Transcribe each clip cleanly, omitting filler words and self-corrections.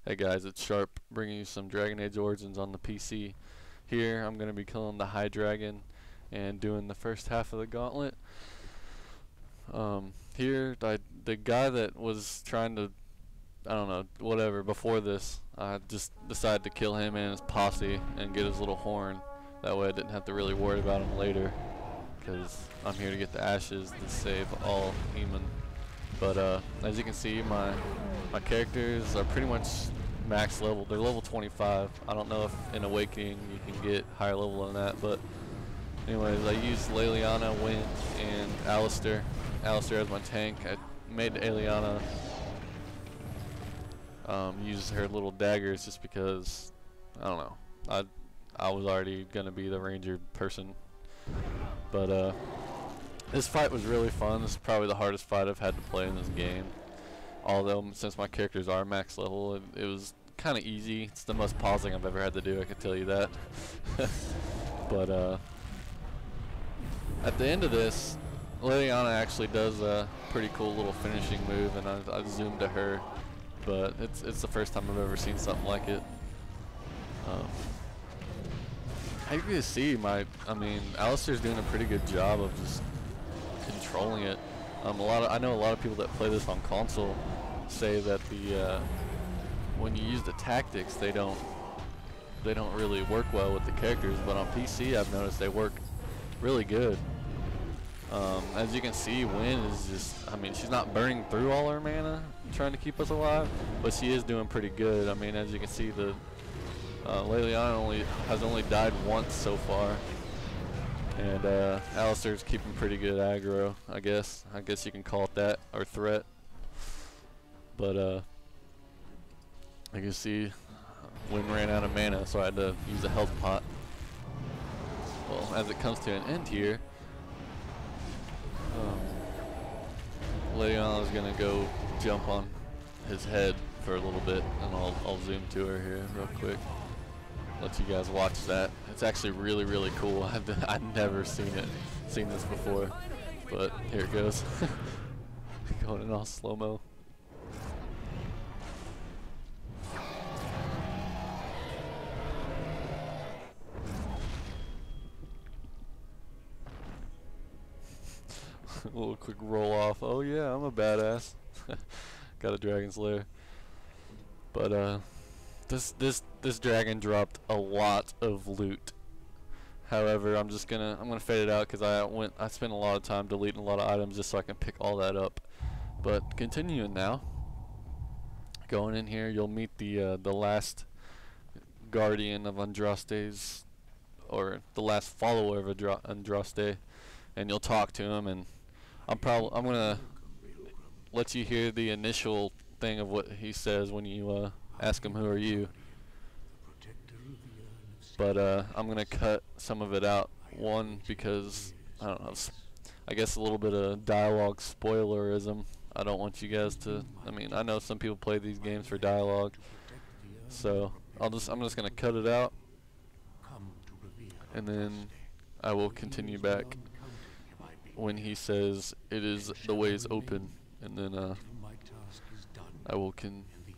Hey guys, it's Sharp bringing you some Dragon Age Origins on the PC. Here I'm going to be killing the High Dragon and doing the first half of the Gauntlet. Here, the guy that was trying to, I don't know, whatever, before this, I just decided to kill him and his posse and get his little horn. That way I didn't have to really worry about him later, because I'm here to get the ashes to save all human. But as you can see, my characters are pretty much max level. They're level 25. I don't know if in Awakening you can get higher level than that, but anyways, I used Leliana, Wind, and Alistair. Alistair as my tank. I made Leliana use her little daggers just because, I don't know, I was already gonna be the ranger person. But this fight was really fun. This is probably the hardest fight I've had to play in this game. Although, since my characters are max level, it was kind of easy. It's the most pausing I've ever had to do, I can tell you that. But at the end of this, Leliana actually does a pretty cool little finishing move, and I zoomed to her. But it's the first time I've ever seen something like it. I can see Alistair's doing a pretty good job of just controlling it. I know a lot of people that play this on console say that when you use the tactics, they don't really work well with the characters, but on PC I've noticed they work really good. As you can see, Wynn is just, she's not burning through all her mana trying to keep us alive, but she is doing pretty good. As you can see, the Leliana has only died once so far. And Alistair's keeping pretty good aggro, I guess. I guess you can call it that, or threat. But you can see, Wynn ran out of mana, so I had to use a health pot. Well, as it comes to an end here, Leliana's gonna go jump on his head for a little bit, and I'll zoom to her here real quick. Let you guys watch that. It's actually really, really cool. I've never seen this before, but here it goes. Going in all slow-mo. A little quick roll off. Oh yeah, I'm a badass. Got a dragon's lair. But this dragon dropped a lot of loot. However, I'm gonna fade it out because I spent a lot of time deleting a lot of items just so I can pick all that up. But continuing now, going in here, you'll meet the last guardian of Andraste's, or the last follower of Andraste, and you'll talk to him, and I'm gonna let you hear the initial thing of what he says when you ask him, "Who are you?" But I'm gonna cut some of it out. One, because I don't know, I guess a little bit of dialogue spoilerism. I don't want you guys to. I know some people play these games for dialogue, so I'm just gonna cut it out, and then I will continue back when he says the way is open, and then I will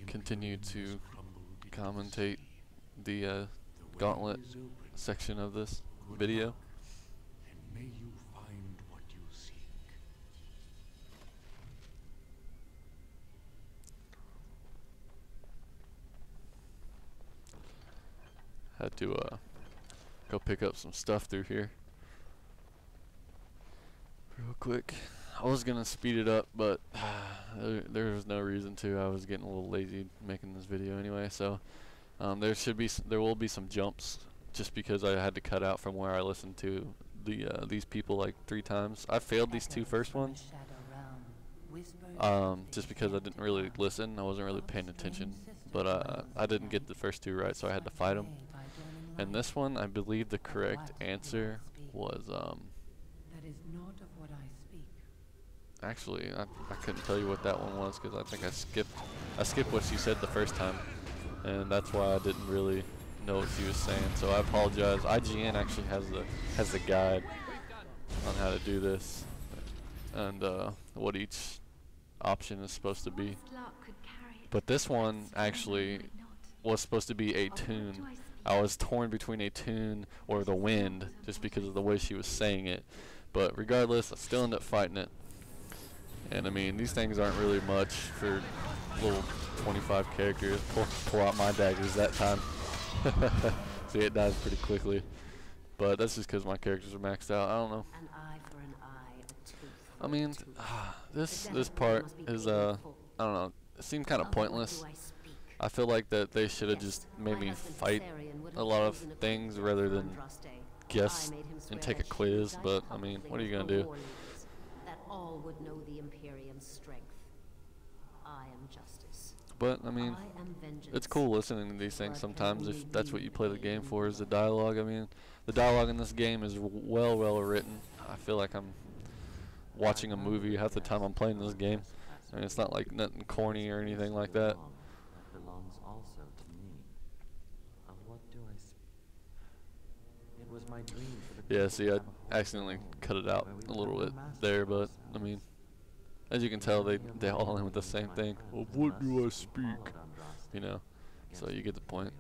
continue to commentate the Gauntlet section of this video. Had to go pick up some stuff through here real quick. I was gonna speed it up, but there was no reason to. I was getting a little lazy making this video anyway, so there will be some jumps just because I had to cut out from where I listened to these people like 3 times. I failed these 2 first ones just because I didn't really listen. I wasn't really paying attention, but I didn't get the first 2 right, so I had to fight them. And this one, I believe the correct answer was actually, I couldn't tell you what that one was because I think I skipped what she said the first time, and that's why I didn't really know what she was saying. So I apologize. IGN actually has the guide on how to do this and what each option is supposed to be. But this one actually was supposed to be a tune. I was torn between a tune or the wind just because of the way she was saying it. But regardless, I still ended up fighting it. And I mean, these things aren't really much for little 25 characters. Pull out my daggers that time. See, it dies pretty quickly. But that's just because my characters are maxed out. I don't know. An eye for an eye, a tooth for I mean, this part is I don't know. It seemed kind of pointless. I feel like that they should have just made me fight a lot of things rather than guess and take a quiz. But I mean, what are you gonna do? That all would know the Imperium's strength. I am justice. But I mean, it's cool listening to these things sometimes if that's what you play the game for, is the dialogue. I mean, the dialogue in this game is well written. I feel like I'm watching a movie half the time I'm playing this game. I mean, it's not like nothing corny or anything like that. Belongs also to me. Of what do I speak? It was my dream for the Yeah, see, I accidentally cut it out a little bit there, but I mean, as you can tell, they all end with the same thing. Of what do I speak? You know, so you get the point.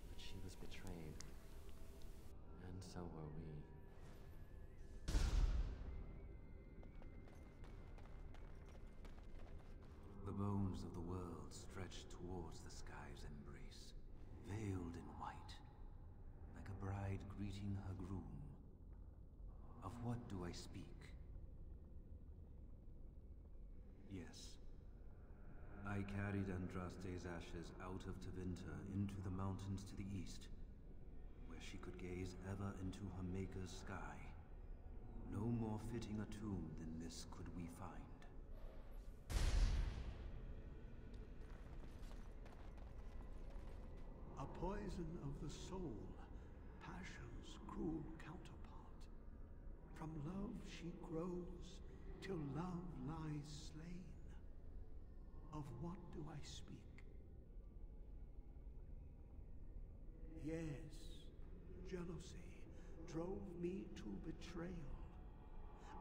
But she was betrayed, and so were we. The bones of the world stretched towards the sky's embrace, veiled in white, like a bride greeting her groom. Of what do I speak? Yes. I carried Andraste's ashes out of Tevinter into the mountains to the east, where she could gaze ever into her maker's sky. No more fitting a tomb than this could we find. A poison of the soul, passion's cruel counterpart. From love she grows, till love lies slain. Of what do I speak? Yes, jealousy drove me to betrayal.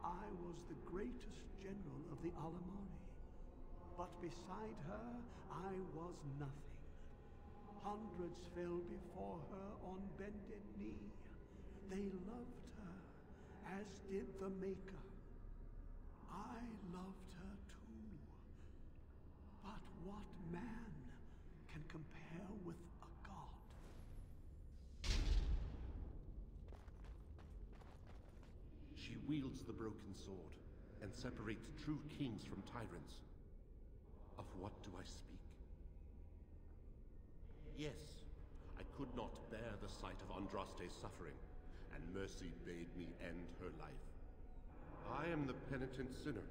I was the greatest general of the Alamari, but beside her I was nothing. Hundreds fell before her on bended knee. They loved her, as did the Maker. I loved her too. But what man can compare with a god? She wields the broken sword and separates true kings from tyrants. Of what do I speak? Yes, I could not bear the sight of Andraste's suffering, and mercy bade me end her life. I am the penitent sinner,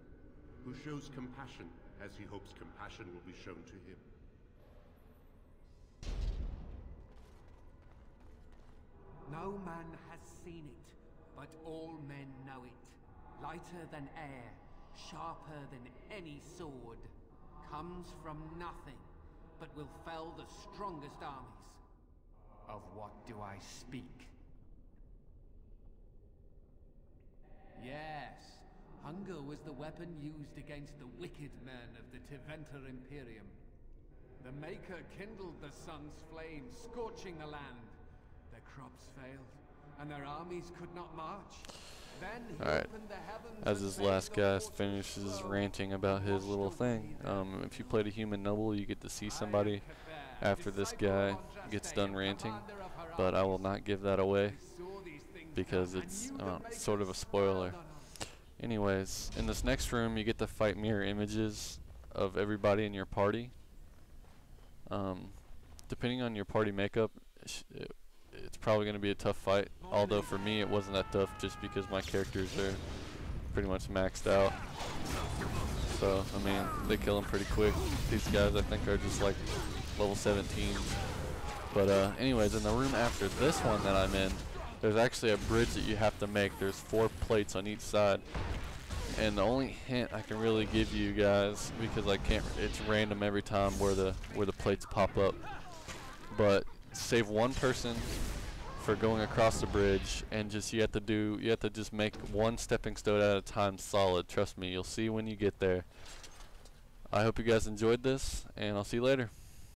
who shows compassion as he hopes compassion will be shown to him. No man has seen it, but all men know it. Lighter than air, sharper than any sword, comes from nothing, but will fell the strongest armies. Of what do I speak? Yes, hunger was the weapon used against the wicked men of the Tevinter Imperium. The Maker kindled the sun's flame, scorching the land. Their crops failed, and their armies could not march. Then he opened the heavens. As this last guy finishes ranting about his little thing, if you played a human noble, you get to see somebody after this guy gets done ranting, but I will not give that away because it's sort of a spoiler. Anyways, in this next room, you get to fight mirror images of everybody in your party. Depending on your party makeup, it's probably going to be a tough fight, although for me it wasn't that tough just because my characters are pretty much maxed out. So, I mean, they kill them pretty quick. These guys, I think, are just like level 17. But anyways, in the room after this one that I'm in, there's actually a bridge that you have to make. There's 4 plates on each side. And the only hint I can really give you guys, because I can't, it's random every time where the plates pop up. But save one person for going across the bridge, and you have to just make one stepping stone at a time solid. Trust me, you'll see when you get there. I hope you guys enjoyed this, and I'll see you later.